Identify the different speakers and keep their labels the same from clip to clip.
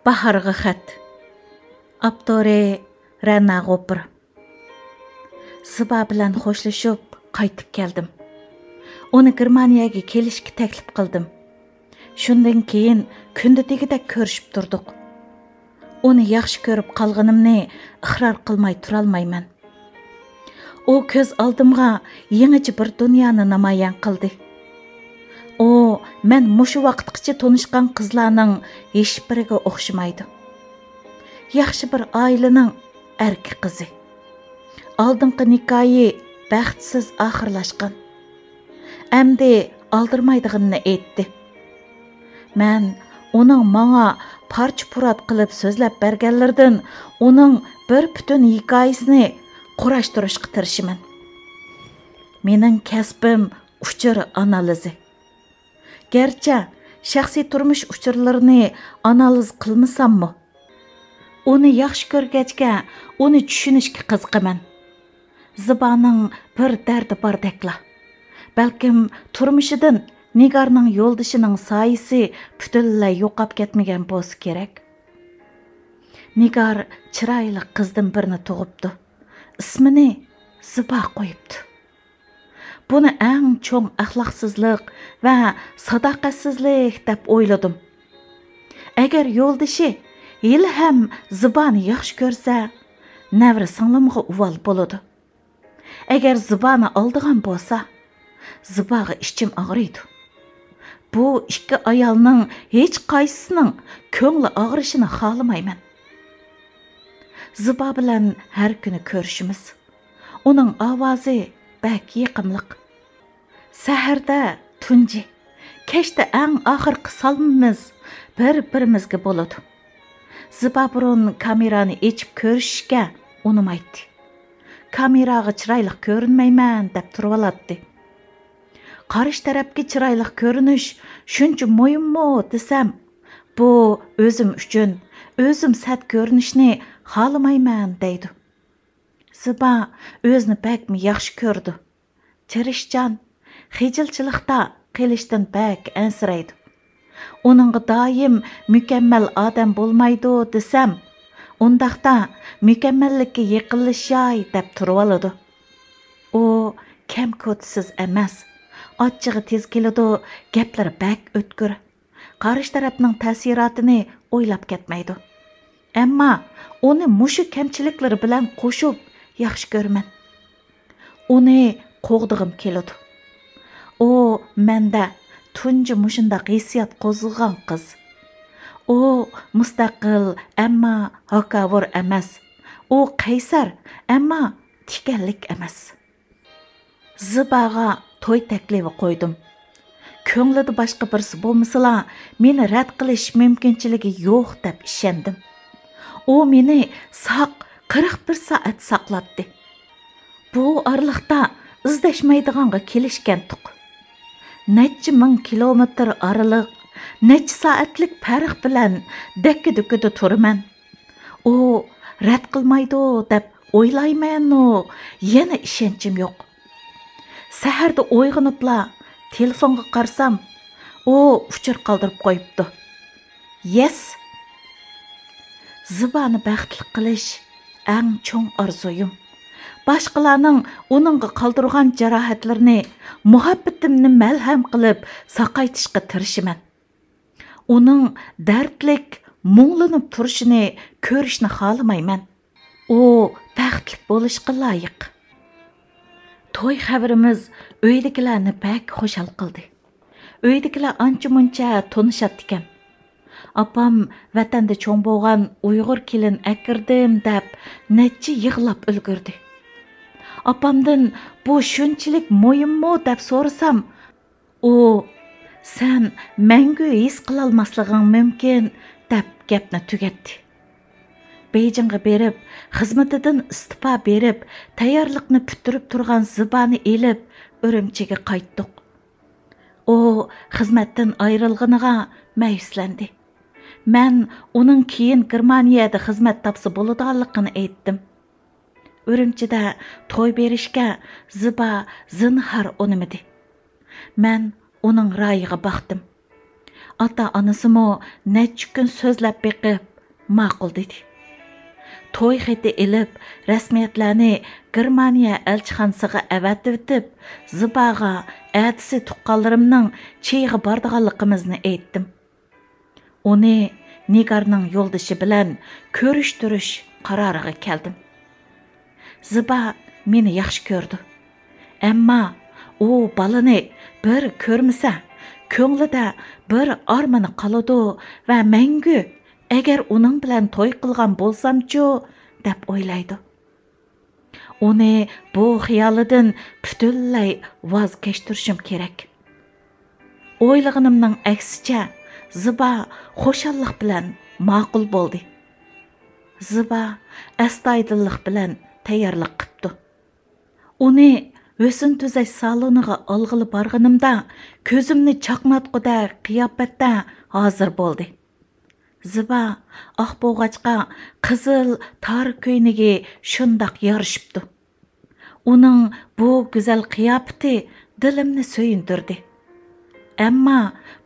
Speaker 1: Baharga xat. Abdore Rana Gopur. Ziba bilan xo'shlashib qaytib keldim. Uni Germaniyaga kelishga taklif qildim. Shundan keyin kundadagidek ko'rishib turdik. Uni yaxshi ko'rib qolganimni iqror qilmay turolmayman. U ko'z oldimga yangicha bir dunyoni namoyon qildi. O, men mushu vaqtgacha tanishgan qizlarning hech biriga o'xshamaydi. Yaxshi bir oilaning erkak qizi. Oldingi nikohi baxtsiz oxirlashgan. Endi aldirmaydig'ini aytdi. Men uning menga parcha-purat qilib so'zlab berganlardan uning bir butun hikoyasini qurashtirishga tirishiman. Mening kasbim uchur analizi. Gerçi shaxsiy turmush uchurlarini analiz qilmasammi, uni yaxshi ko'rgachga uni tushunishga qiziqaman. Zibaning bir dardi bordakla. Balkim turmushidan Nigarning yo'ldishining soyisi butunlay yo'qab ketmagan bo'lsa kerak. Nigar chiroyli qizdan birini tug'ibdi. Ismini Ziba qo'yibdi. Buni eng cho'ng axloqsizlik va sadoqatsizlik deb o'yladim. Agar yo'ldishi hali ham Zibani yaxshi ko'rsa, navra singlimga uval bo'ladi. Agar Zibani oldigan bo'lsa, Zibaga ichim og'riydi. Bu ikki ayolning hech qaysisining ko'ngli og'rishini xohlamayman. Ziba bilan har kuni ko'rishimiz. Uning ovozi bak yiqimliq. Saharda tunji, kechda eng oxirgi salmimiz bir-birimizga bo'ladi. Ziba burun kamerani echib ko'rishga unumaydi. Kameraga chiroyli ko'rinmayman deb turib oladi. Qarish tarafga chiroyli ko'rinish shuncha muhimmi desam, bu o'zim uchun o'zim sat ko'rinishni xohlamayman deydi. Ziba o'zini bakmi yaxshi ko'rdi. Tirishchan, xijilchilikda qilishdan bak ansiraydi. Uningga doim mukammal odam bo'lmaydi desam, undaqda mukammallikka yaqinlashay deb turib oladi. U kam-ko'tsiz emas. Ochchig'i tez keladi, gaplari bak o'tkir. Qarish tarafning ta'sirotini o'ylab ketmaydi. Ammo uni mushu kamchiliklari bilan qo'shib yaxshi ko'raman. Uni qo'g'dig'im keladi. O, menda tunji mushundaq hissiyot qo'zg'agan qiz. U mustaqil, ammo hakavur emas. U qaysar, ammo tikanlik emas. Zibaga to'y taklifi qo'ydim. Ko'nglida boshqa birisi bo'lmasa, meni rad qilish mumkinchiligi yo'q deb ishondim. U meni saq 41 soat saqlatdi. Bu oraliqda izdashmaydiganga kelishgandik. Necha ming kilometr oraliq, necha soatlik farq bilan dakka-dukkada turaman. U rad qilmaydi deb o'ylayman-u, yana ishonchim yo'q. Saharda uyg'onibla telefonga qarsam, u uchur qoldirib qo'yibdi. Yes. Zibani baxtli qilish eng cho'ng orzuyim. Boshqalarning uningga qoldirgan jarohatlarini muhabbatimni malham qilib saqaytishga tirishiman. Uning dardlik, munglanib turishini ko'rishni xohlamayman. U baxtli bo'lishga loyiq. To'y xabarimiz uydagilarni bak xushal qildi. Uydagilar ancha-muncha tonishatdi ekan. Apam vatanda cho'ng bo'lgan Uyg'ur kelin akirdim deb necha yig'lab ulgurdi. Apamdan bu shunchalik muhimmi deb so'rasam, u sen mangu his qila olmasliging mumkin deb gapni tugatdi. Beyjingga berib, xizmatidan istifa berib, tayyorlikni bitirib turgan Zibani elib, Urumchiga qaytdik. U xizmatdan ayrilganiga ma'yuslandi. Men uning keyin Germaniyada xizmat topsa bo'ladiganligini aytdim. Urumchida to'y berishga Ziba zinhar unimidi. Men uning rayiga baqdim. Ota-onasimi necha kun so'zlab beqib, ma'qul dedi. To'y xeti elib, rasmiyatlarni Germaniya elchixonasiga avatib, Zibaga әтісі tuqqanlarimning cheyga bordiganligimizni aytdim. Uni Nigarning yo'ldoshi bilan ko'rishtirish qaroriga keldim. Ziba meni yaxshi ko'rdi. Ammo u balani bir ko'rmasa, ko'nglida bir armoni qoladi va mangu agar uning bilan to'y qilgan bo'lsam-chu deb o'ylaydi. Uni bu xiyolidan butunlay voz kechtirishim kerak. O'ylaganimning aksicha Ziba xo'shallik bilan ma'qul bo'ldi. Ziba astoydillik bilan tayyorlik qildi. Uni o'sin tuzash saloniga olg'ili borganimda ko'zimni chaqnatquda qiyofatda hozir bo'ldi. Ziba oq bo'g'achqa qizil tar ko'yniga shundoq yorishibdi. Uning bu go'zal qiyofati dilimni so'yindirdi. Ammo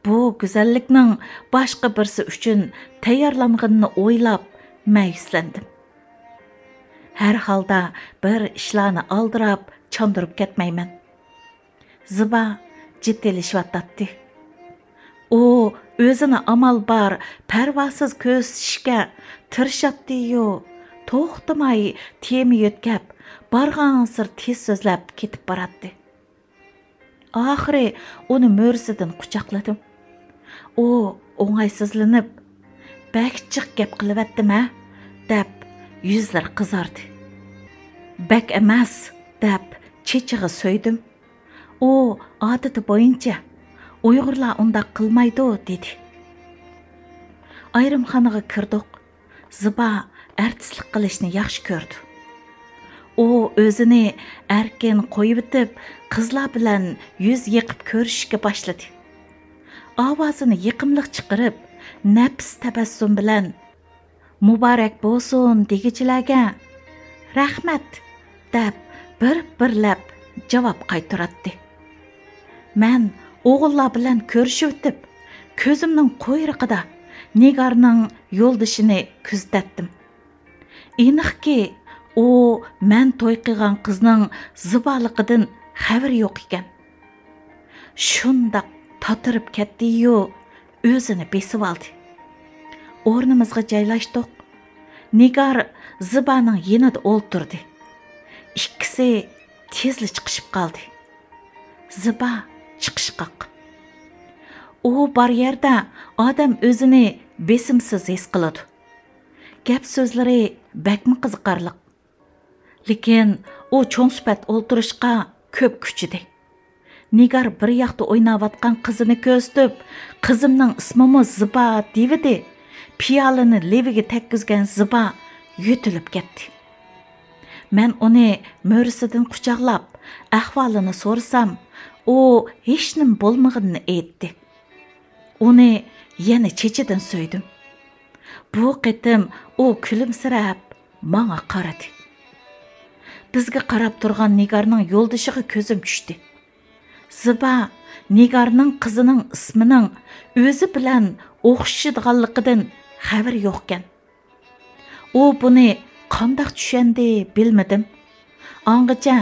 Speaker 1: bu go'zallikning boshqa birisi uchun tayyorlanganini o'ylab ma'yuslandim. Har holda bir ishlarni aldirab, chandurib ketmayman. Ziba jiddiylashyapti. U o'zini amal bar, parvosiz ko'rsatishga tirishadi-yu, to'xtamay temi yo'tkab, bargan sir tez so'zlab ketib boradi. Oxiri uni mo'rsidan quchoqladim. U o'ng'aysizlanib, "Bakchiq gap qilyaptimi?" deb yuzlari qizardi. "Bak emas" deb chechig'i so'ydim. U odati bo'yicha Uyg'urlar undaq qilmaydi dedi. Ayrimxonaga kirdik. Ziba artistlik qilishni yaxshi ko'rdi. U o'zini erkin qo'yib etib, qizlar bilan yuz yiqib ko'rishga boshladi. Ovozini yiqimliq chiqarib, nafs tabassum bilan "Muborak bo'lsin" degichilarga "Rahmat" deb bir-birlab javob qaytardi. Men o'g'illar bilan ko'rishib o'tib, ko'zimning qo'yriqida Nigarning yo'ldishini kuzatdim. Aniqki, u men to'y qilgan qizning ziboliqidan xabar yo'q ekan. Shundoq tatirib ketdi-yu, o'zini besib oldi. O'rnimizga joylashdik. Nigar Zibaning yonida o'ltirdi. Ikkisi tezli chiqishib qoldi. Ziba chiqishqoq. U bor yerda odam o'zini besimsiz his qiladi. Gap so'zlari bakmi qiziqarli. Lekin u cho'ng suhbat o'ltirishga ko'p kuchidi. Nigar bir yoqda o'ynayotgan qizini ko'rsatib, "Qizimning ismimi Ziba" devidi. Piyolani leviga tekkizgan Ziba yutilib ketdi. Men uni mo'risidan quchoqlab, ahvolini so'rasam, u hech nim bo'lmaganini aytdi. Uni yana chechidan so'ydim. Bu qitim u kulimsirab menga qaradi. Bizga qarab turgan Nigarning yo'ldishiga ko'zim tushdi. Ziba Nigarning qizining ismining o'zi bilan o'xshaydiganligidan xabar yo'q ekan. U buni qanday tushandi bilmadim. Angacha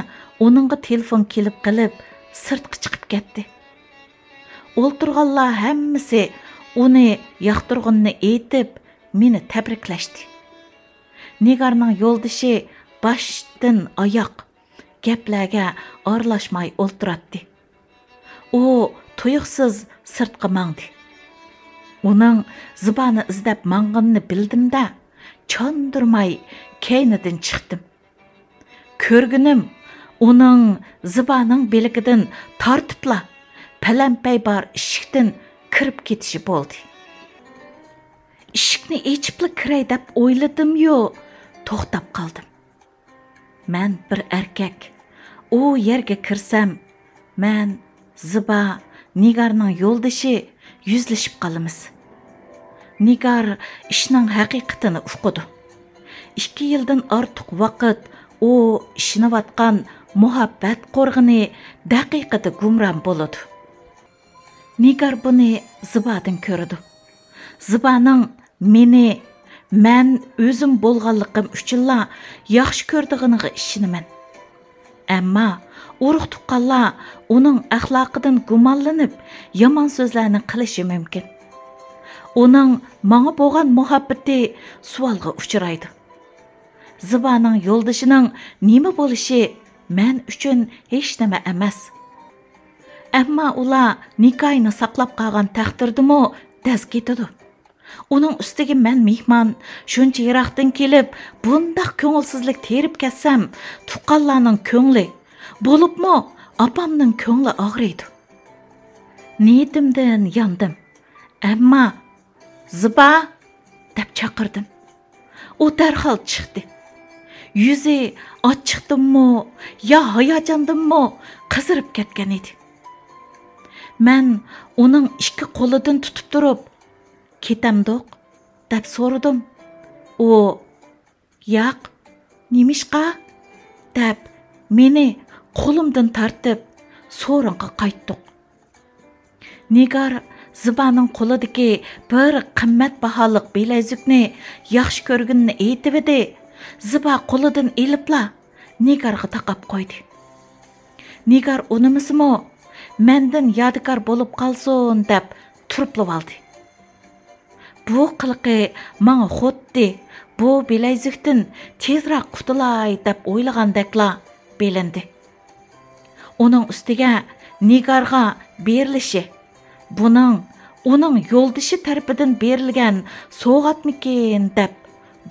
Speaker 1: uningga telefon kelib qilib sirtqa chiqib ketdi. O'ltirganlar hammasi uni yoqtirganini aytib, meni tabriklashdi. Nigarning yo'ldishi boshdan oyoq gaplarga aralashmay o'ltiradi. U tuyuqsiz sirtqa mangdi. Uning Zibani izlab mang'anini bildimda, chondirmay keynidan chiqdim. Ko'rginim uning Zibaning beligidan tortibla palampay bor eshikdan kirib ketishi bo'ldi. Eshikni echibli kiray deb o'yladim-yu, to'xtab qoldim. Men bir erkak. U yerga kirsam, men Ziba Nigarning yo'ldishi yuzlashib qolamiz. Nigar ishning haqiqatini uqdi. 2 yildan ortiq vaqt u ishinayotgan muhabbat qo'rg'ini daqiqada gumron bo'ladi. Nigar buni Zibadan ko'rdi. Zibaning Mən özüm bolğanlığım üçünla yaxşı gördüğünüge işinimen. Әмма uruq tuqqanlar onun əxlaqıdan gumanlanıb yaman sözlərini qilishi mümkün. Onun manga bolğan muhabbati sualga uçuraydı. Zibaning yo'ldishining nima bo'lishi men uchun hech nima emas. Әмма ular nikohini saqlab qolgan taqdirdimi daz ketadi. Uning ustiga men mehmon shuncha yiroqdan kelib, bundaq ko'ngilsizlik terib ketsam, tuqqanlarning ko'ngli, bo'libmi opamning ko'ngli og'riydi. Niyatimdan yandim. Әмма Ziba deb chaqirdim. U darhol chiqdi. Yuzi ochiqdimmi, yo hayajandimmi qizirib ketgan edi. Men uning ikki qo'lidan tutib turib, ketamdoq deb so'radim. U yo'q, nimishqa deb meni qo'limdan tortib so'ringa qaytdik. Nigar Zibaning qo'lidagi bir qimmatbaholiq bilezukni yaxshi ko'rganini aytib edi. Ziba qo'lidan elibla Nigarga taqab qo'ydi. Nigar unimisimi mendan yodgor bo'lib qolsin deb turib oldi. Bu qiliqi menga xuddi bu bilezukdan tezroq qutulay deb o'ylagandekla belindi. Uning ustiga Nigarga berilishi uning yo'ldishi tarafidan berilgan sovg'atmikin deb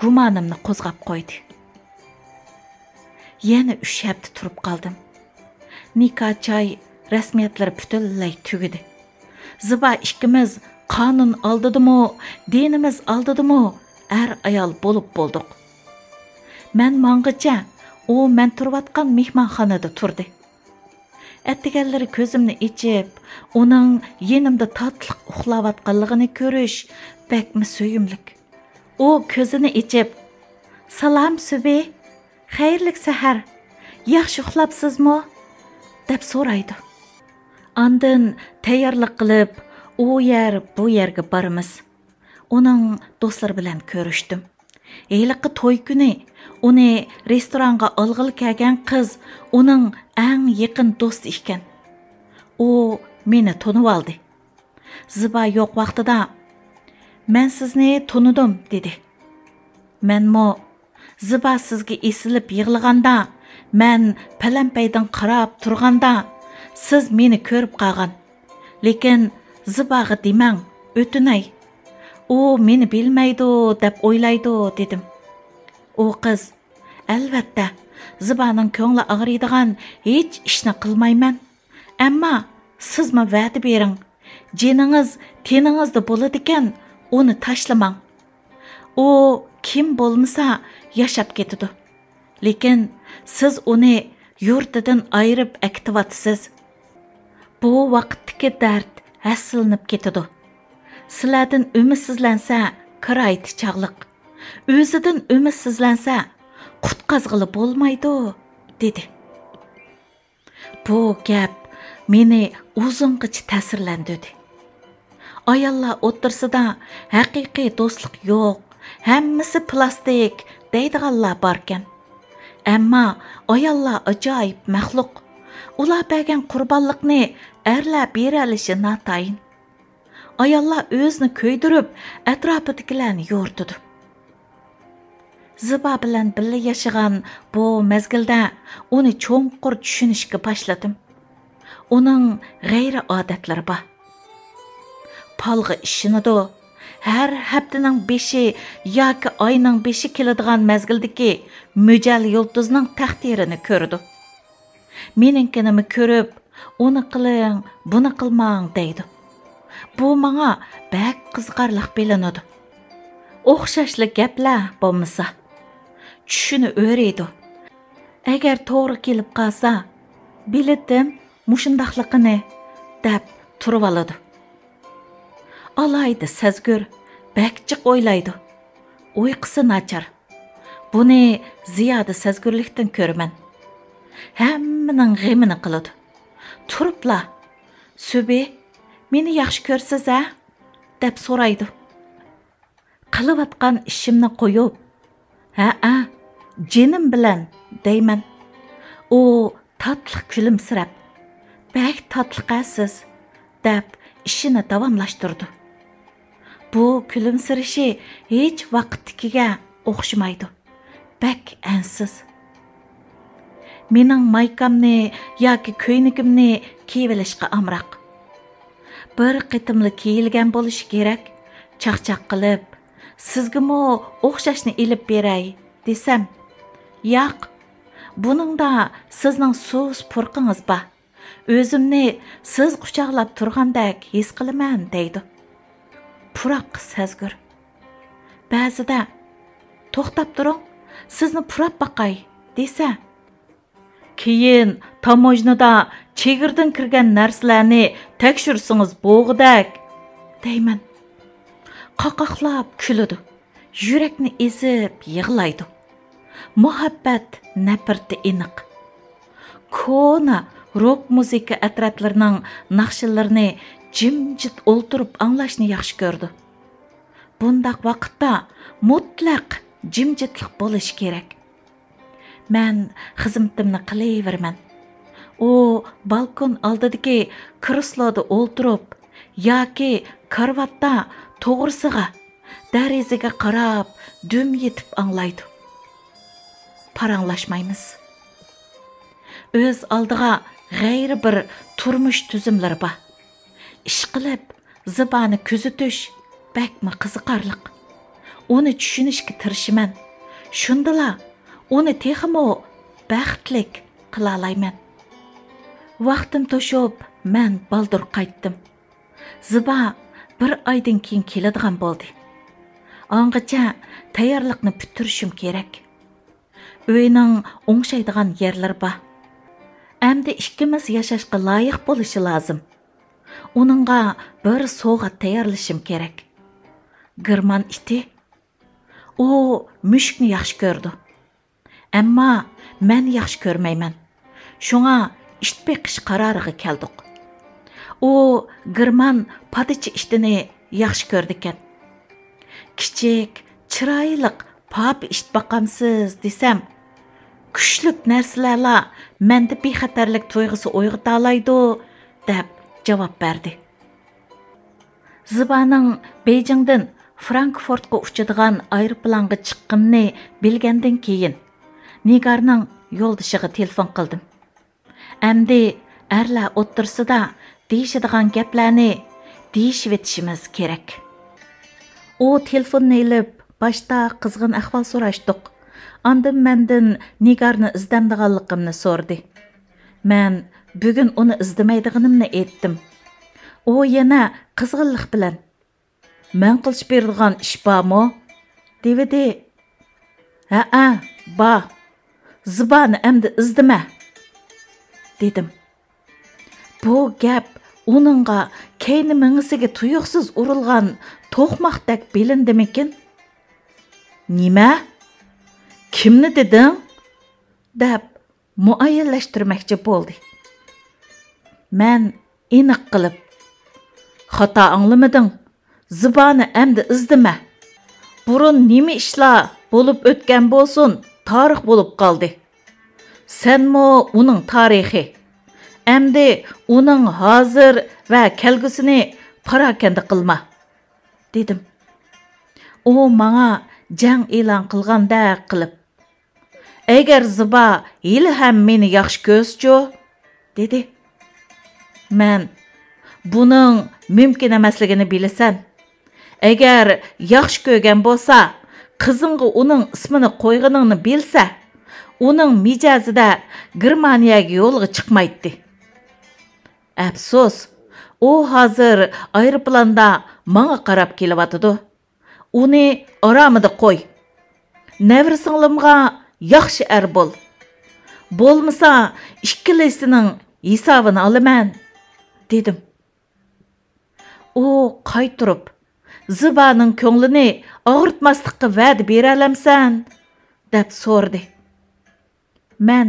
Speaker 1: gumonimni qo'zg'ab qo'ydi. Yana 3 hafta turib qoldim. Nikoh choy rasmiyatlari butunlay tugadi. Ziba ikkimiz qonun oldidimi, dinimiz oldidimi er ayol bo'lib bo'ldik. Men mang'icha men turayotgan mehmonxonada turdi. Әттігәлләре көзімні ечіп, оның енімді татлық ұқлаватқанлығыны көріш бәкмі сөйімлік. О көзіні ечіп, «Салам сөбе, xayrlik sahar, yaxshi uxlabsizmi?» deb so'raydi. Andin tayyorlik qilib, u yer bu yerga boramiz. Uning do'stlari bilan ko'rishdim. Heliqi to'y kuni uni restoranga olg'ili kelgan qiz uning eng yaqin do'sti ekan. U meni tanib oldi. Ziba yo'q vaqtida "Men sizni tanidim" dedi. Menmo Ziba sizga esilib yig'laganda, men palampaydan qarab turganda siz meni ko'rib qolgan. Lekin Zibaga demang, o'tinay. U meni bilmaydi deb o'ylaydi dedim. O qiz, albatta, Zibaning ko'ngli og'riydigan hech ishni qilmayman. Ammo sizmi va'da bering. Jiningiz teningizda bo'ladi ekan, uni tashlamang. U kim bo'lmasa yashab ketadi. Lekin siz uni yurtidan ayirib aktivatsiz. Bu vaqtdagi dard hassilnib ketadi. Sizlardan umidsizlansa, kiraydi chaqliq. O'zidan umidsizlansa, qutqazg'ili bo'lmaydi, dedi. Bu gap meni uzungacha ta'sirlantirdi. Ayollar o'tirsida haqiqiy do'stlik yo'q, hammasi plastik deydiganlar borkan. Ammo ayollar ajoyib maxluq. Ular bergan qurbonlikni erlar bera olishi notayin. Ayollar o'zini ko'ydirib, atrofidagilarni yo'rtidi. Ziba bilan birga yashagan bu mezgilda uni cho'nqur tushunishga boshladim. Uning g'ayri odatlari bor. Palg'i ishinidi. Har haftaning 5-i yoki oyning 5-i keladigan mezgildagi mo'jal yulduzning taqdirini ko'rdi. Meninkini ko'rib, uni qiling, buni qilmang deydi. Bu menga bak qizqarliq bilinadi. O'xshashli gaplar bo'lmasa, tushuni o'raydi. Agar to'g'ri kelib qolsa, biletim mushundaqligini deb turib oladi. Alaydi sezgur, bakchiq o'ylaydi. Uyqusi nachar. Buni ziyoda sezgurlikdan ko'raman. Hammaning g'amini qiladi. Turibla, "Subi, meni yaxshi ko'rsiz-a?" deb so'raydi. qilayotgan ishimni qo'yib, ha, jinim bilan deyman. U tatliq kulimsirab, "Bak tatliqasiz" deb ishini davomlashtirdi. Bu kulimsirishi hech vaqtnikiga o'xshamaydi. Bak ansiz. Mening maykamni yoki ko'ynigimni kiyilishga amroq. Bir qitimli kiyilgan bo'lishi kerak. Chaqchaq qilib, sizgimi o'xshashni ilib beray desam, yo'q. Buningda sizning so'z purqingiz bor. O'zimni siz quchoqlab turgandek his qilaman deydi. Puraq sezgur. Ba'zida to'xtab turing, sizni purab baqay desa, keyin tamojnada chegirdan kirgan narsalarni tekshirsangiz bo'g'idak deyman. Qaqaqlab kuladi. Yurakni ezib yig'laydi. Muhabbat nafrati aniq. Kona rock muzika atratlarining naqshlarini jimjit o'ltirib anglashni yaxshi ko'rdi. Bundaq vaqtda mutlaq jimjitlik bo'lishi kerak. Men xizmatimni qilaverman. U balkon oldidagi kresloda o'ltirib yoki karvatda to'g'risiga derazaga qarab dum yetib anglaydi. Paranglashmaymiz. O'z oldiga g'ayri bir turmush tuzumlari bor. Ish qilib, zibani kuzatish bakmi qiziqarliq. Uni tushunishga tirishiman. Shundala uni texmo baxtlik qila olayman. Vaqtim to'shib, men baldur qaytdim. Ziba bir oydan keyin keladigan bo'ldi. Angacha tayyorlikni bitirishim kerak. Uyning o'ngshaydigan yerlari bor. Endi ikkimiz yashashga loyiq bo'lishi lozim. Uningga bir sovg'at tayyorlashim kerak. Girman iti. U mushukni yaxshi ko'rdi. Ammo men yaxshi ko'rmayman. Shunga ish beqish qaroriga keldik. U girman padichi ishtini yaxshi ko'rdi ekan. Kichik, chiroyliq pap ish baqamsiz desam, kuchlik narsalarla menda bexatarlik tuyg'usi uyg'ota olaydi deb javob berdi. Zibaning Beijingdan Frankfurtga uchadigan aeroplanga chiqqanini bilgandan keyin Nigarning yo'ldoshiga telefon qildim. Endi erlar o'tirsida deyishadigan gaplarni deyishib etishimiz kerak. U telefonni ilib boshda qizg'in ahvol so'rashdik. Ondan mendan Nigarni izdamdiganligimni so'rdi. Men bugun uni izdamaydiganimni aytdim. U yana qizg'inlik bilan "Men qilish beradigan ish bormi?" dedi. "Ha, bor. Zibani endi izdama" dedim. Bu gap uningga keyni mingisiga tuyuqsiz urilgan to'qmoqdek bilindimikin? "Nima? Kimni deding?" deb muayyanlashtirmoqchi bo'ldi. Men aniq qilib, "Xato anglamading. Zibani endi izdama. Burun nima ishlar bo'lib o'tgan bo'lsin, tarix bo'lib qoldi. Senmi uning tarixi. Endi uning hozir va kelgusini parakanda qilma" dedim. U menga jang e'lon qilganda qilib, "Agar Ziba hali ham meni yaxshi ko'rsa-chi" dedi. Men buning mumkin emasligini bilasan. Agar yaxshi ko'rgan bo'lsa, qizingga uning ismini qo'yganingni bilsa, uning mijozida Germaniyaga yo'lga chiqmaydi. Afsus, u hozir aeroplanda menga qarab kelyapti. Uni oromida qo'y. Nevrisinglimga yaxshi er bo'l. Bo'lmasa, ikkilisining hisobini olaman dedim. U qaytirib, Zibaning ko'nglini og'ritmaslikqa va'da bera olamsan deb so'rdi. Men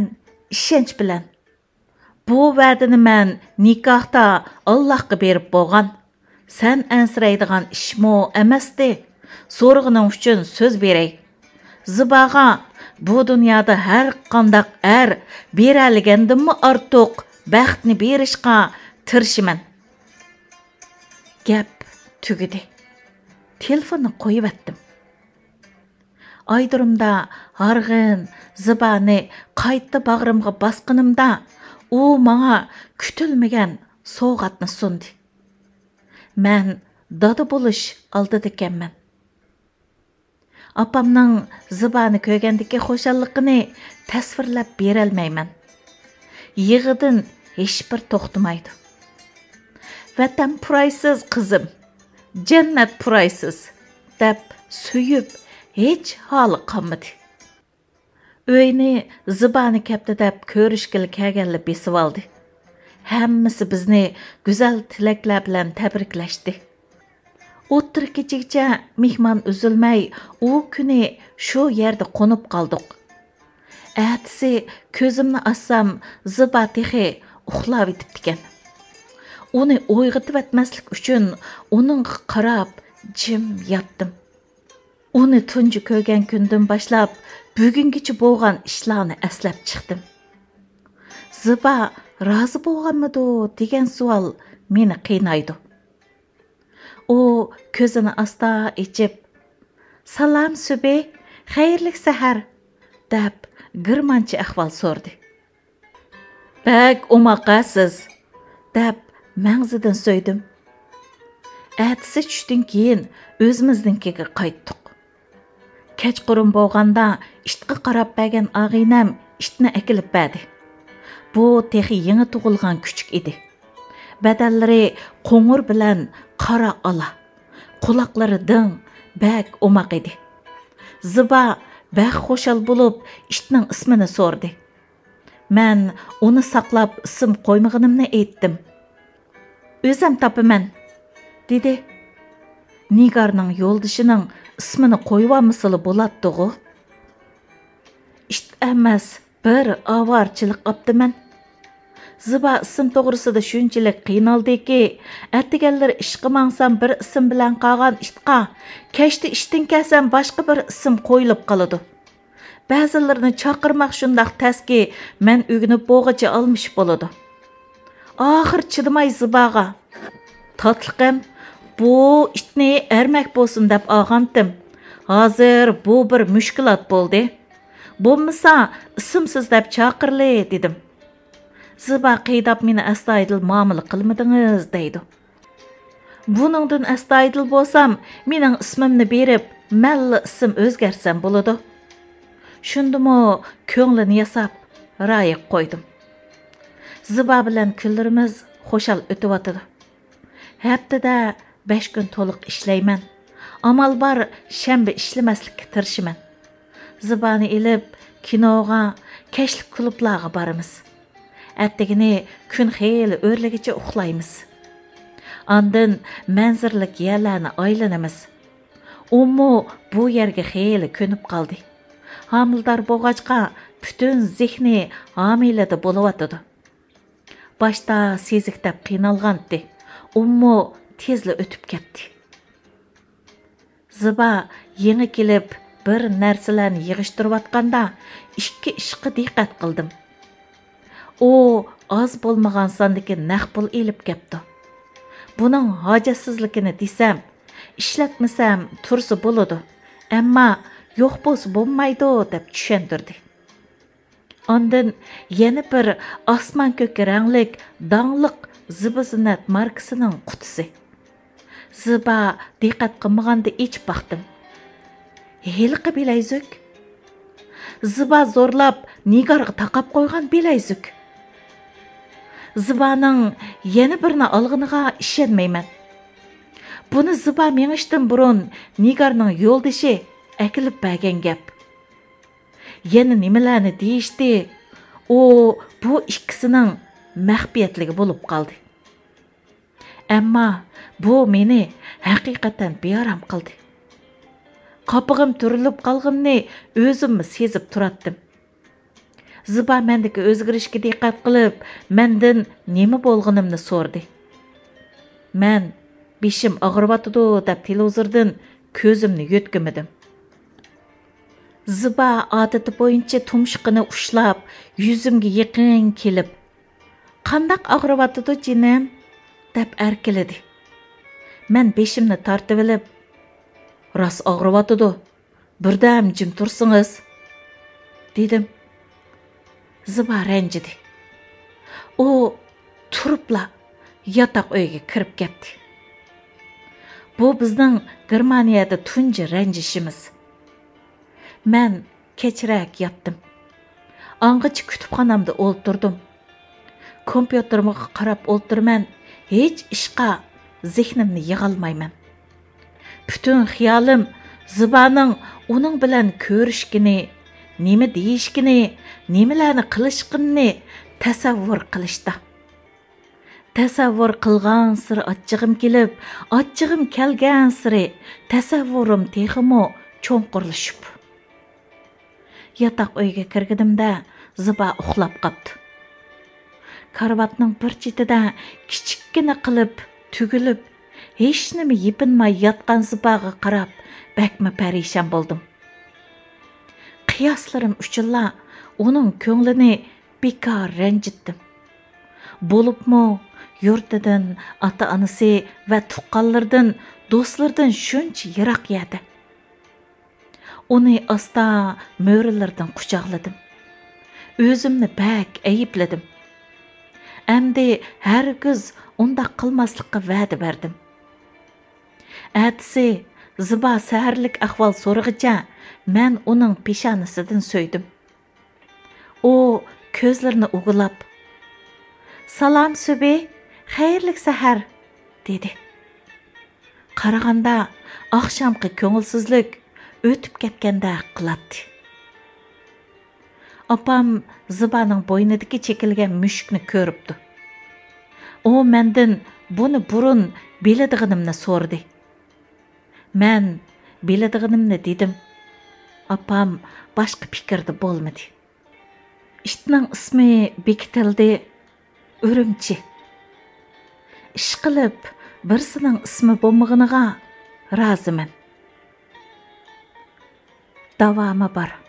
Speaker 1: ishonch bilan, bu va'dani men nikohda Allohga berib bo'lgan. Sen ansiraydigan ishmo emasdi Sorğuning uchun söz beray. Zibaga bu dunyoda har qandaq beralgandimmi ortiq baxtni berishga tirishman. Gap tugidi. Telefonni qo'yib etdim. Aydırımda hargın Zibani qayta bağrımga basqınımda u mağa kütülmegen soğatını sundi. Mən dada buluş aldıdı ekanman. Apamның Zibani köygəndiki xoşallıqını təsvirləb berəlməyman. Yığıdın heç bir toxtumaydı. Vətən puraysız qızım, cennet puraysız deb suyub hiç halı qanmadı. Öyni Zibani kəpti deb körüşkili kəgəlli besib aldı. Həmmisi bizni güzel tiləklər bilan təbrikləşdi. O'ttir kechagacha mehmon üzülmay u kuni shu yerda qo'nib qoldik. Atisi ko'zimni açsam Ziba texi uxlab etibdi ekan. Uni uyg'otib etmaslik uchun uningga qarab jim yotdim. Uni tunji ko'rgan kundan boshlab bugungacha bo'lgan ishlarni eslab chiqdim. Ziba rozi bo'lganmidi degan savol meni qiynaydi. O ko'zini asta ichib, "Salom Subi, xayrli sahar" deb girmanchi ahvol so'rdi. "Bak umaqasiz" deb mangzidan so'ydim. Atisi tushdan keyin o'zimiznikiga qaytdik. Kechqurun bo'lganda ishtiga qarab bergan og'inam ishtni akilib berdi. Bu texi yangi tug'ilgan kuchuk edi. Badallari qo'ng'ir bilan qara ala, quloqlari ding, bak umaq edi. Ziba bak xo'shal bo'lib ishtning ismini so'rdi. Men uni saqlab ism qo'ymaganimni aytdim. "O'zim topaman" dedi. Nigarning yo'ldishining ismini qo'yibamsili bo'ladi-ku. Isht emas, bir avarchilik qilibdiman. Ziba ism to'g'risida shunchalik qiynaldiki, atiganlar ishqa mangsam bir ism bilan qolgan ishqa, kechda ishdan kelsam boshqa bir ism qo'yilib qoladi. Ba'zilarini chaqirmoq shundoq taski, men o'ginib bo'g'icha olmish bo'ladi. Oxir chidamay Zibaga, "Tatliqim, bu ishni ermak bo'lsin deb olgandim. Hozir bu bir mushkilat bo'ldi. Bo'lmasa ismsiz deb chaqirli" dedim. Ziba qiydab meni astoydil muomala qilmadingiz deydi. Buningdan astoydil bo'lsam, mening ismimni berib, malla ism o'zgarsam bo'ladi. Shundimi ko'nglini yasab, ra'y qo'ydim. Ziba bilan kunlarimiz xo'shal o'tyotdi. Haftada 5 kun to'liq ishlayman. Amal bor shanba ishlamaslikka tirishaman. Zibani ilib kinoga, kashlik klublarga boramiz. Attigini kun xeyli o'rligicha uxlaymiz. Ondan manzirlik yerlarni aylanamiz. Ummu bu yerga xeyli ko'nib qoldi. Homildor bo'lg'achqa butun zehni homilada bo'layotdi. Boshda sezikdab qiynalgandi. Ummu tezla o'tib ketdi. Ziba yangi kelib bir narsalarni yig'ishtirayotganda ikki ishga diqqat qildim. O az bo'lmagan sondagi naq pul elib kelibdi. Buning hojatsizligini desam, ishlatmasam tursa bo'ladi, ammo yo'q bo'lsa bo'lmaydi deb tushuntirdi. Ondan yana bir osmon ko'k ranglik dongliq ziba-zinat markasining qutisi. Ziba diqqat qilmaganda ich baxdim. Heliqi bilayzuk. Ziba zo'rlab Nigarga taqab qo'ygan bilayzuk. Zibaning yana birini olganiga ishonmayman. Buni Ziba mengishdan burun Nigarning yo'ldishi akilib bergan gap. Yana nimalarni deyishdi? O bu ikkisining maxfiyatligi bo'lib qoldi. Ammo bu meni haqiqatan bearam qildi. Qopig'im turilib qolganini o'zimni sezib turatdim. Ziba mendagi o'zgarishga diqqat qilib, mendan nima bo'lganimni so'rdi. Men beshim og'riyotdi deb televizordan көзімні өткімедім. Зыба адаты бойынша тұмшықыны ұшлап, yüzімге еқін келіп, «Қандақ ағырыватыды, жинем?» деп әркеледі. Мен бешімні тартып еліп, «Рас ағырыватыды, бірдәм жым тұрсыңыз», дедім. Зыба рәнжіді. О, тұрыпла, ятақ өйге кіріп кетті. Бұл біздің Германияда түнжі рәнжішіміз. Мен keçirək yattım. Аңғычы kütüpxanamda olturdum. Kompüterime qarab olturman, hiç işqa zihnimni yığalmayman. Bütün xiyalım Zıbaның onun bilan ko'rishgini, nima deyishgini, nimalarni qilishgini tasavvur qilishda. Tasavvur qilgan siri achchig'im kelgan siri tasavvurim texmo cho'nqurlashib. Yataq uyga kirgidimda Zıba uxlab qapti. Karvatning bir chetida kichikkina qilib tugilib, hech nima yepinmay yotgan Zıbaga qarab, bakma parishon bo'ldim. Qiyoslarim uchunla uning ko'nglini bekor ranjitdim. Bo'libmi yurtidan, ota-onasi va tuqqanlardan, do'stlardan shuncha yiroq edi. Uni asta mo'rilardan quchoqladim. O'zimni bak ayibladim. Endi hargiz undaq qilmaslikqa va'da berdim. Atisi Zıba saharlik ahvol so'rag'icha men uning peshonasidan so'ydim. O ko'zlarini o'g'ilab, "Salom Subi, xayrlik sahar", dedi. Qaraganda oqshomqi ko'ngilsizlik o'tib ketganda qiladi. Opam Zıbaning bo'ynidagi chekilgan mushukni ko'ribdi. O mendan buni burun biladiganimni so'radi. Men biladiganimni dedim. Opam boshqa fikrda bo'lmadi. Itning ismi bekitildi, Urumchi. Ish qilib, birsining ismi bo'lmag'iniga roziman. Davomi bor.